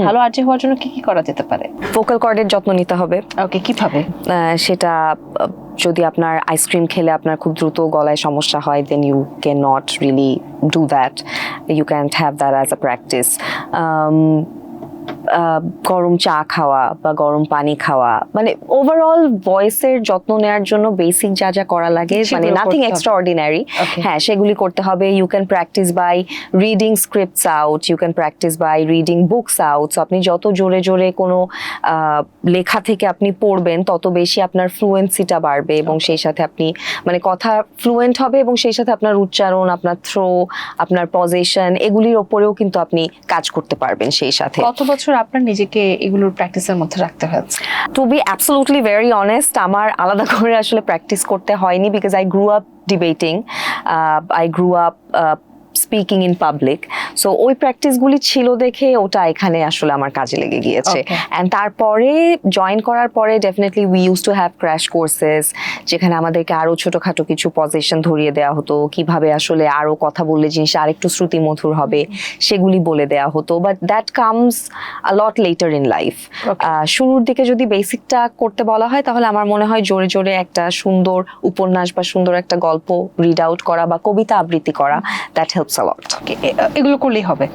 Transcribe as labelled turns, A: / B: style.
A: ভালো আরজে হওয়ার জন্য কি কি করা যেতে পারে?
B: ভোকাল কর্ডের যত্ন নিতে হবে।
A: ওকে, কিভাবে?
B: সেটা যদি আপনার আইসক্রিম খেলে আপনার খুব দ্রুত গলায় সমস্যা হয়, then you can not really do that, you can have that as a practice. গরম চা খাওয়া বা গরম পানি খাওয়া, মানে ওভারঅল ভয়েসের যত্ন নেওয়ার জন্য বেসিক যা যা করা লাগে, মানে নাথিং এক্সট্রা অর্ডিনারি, হ্যাঁ সেগুলি করতে হবে। You can practice by reading scripts out, you can practice by reading books out. So আপনি যত জোরে জোরে কোনো লেখা থেকে আপনি পড়বেন তত বেশি আপনার ফ্লুয়েন্সিটা বাড়বে এবং সেই সাথে আপনি মানে কথা ফ্লুয়েন্ট হবে এবং সেই সাথে আপনার উচ্চারণ, আপনার থ্রো, আপনার পজিশন এগুলির ওপরেও কিন্তু আপনি কাজ করতে পারবেন সেই সাথে।
A: কত বছর আপনার নিজেকে এগুলোর প্র্যাকটিসের মধ্যে রাখতে হয়েছে?
B: To be absolutely very honest, আমার আলাদা করে আসলে প্র্যাকটিস করতে হয়নি, because I grew up debating, I grew up speaking in public. So ওই প্র্যাকটিসগুলি ছিল দেখে ওটা এখানে আসলে আমার কাজে লেগে গিয়েছে। অ্যান্ড তারপরে জয়েন করার পরে definitely we use to have crash courses, যেখানে আমাদেরকে আরো ছোটখাটো কিছু পজিশন ধরিয়ে দেওয়া হতো, কিভাবে আসলে আরো কথা বললে জিনিসটা আরেকটু শ্রুতি মধুর হবে সেগুলি বলে দেওয়া হতো। But that comes a lot letter in life. শুরুর দিকে যদি বেসিকটা করতে বলা হয় তাহলে আমার মনে হয় জোরে জোরে একটা সুন্দর উপন্যাস বা সুন্দর একটা গল্প রিড আউট করা বা কবিতা আবৃত্তি করা, দ্যাট হেল্পস আ লট।
A: এগুলো করলেই হবে?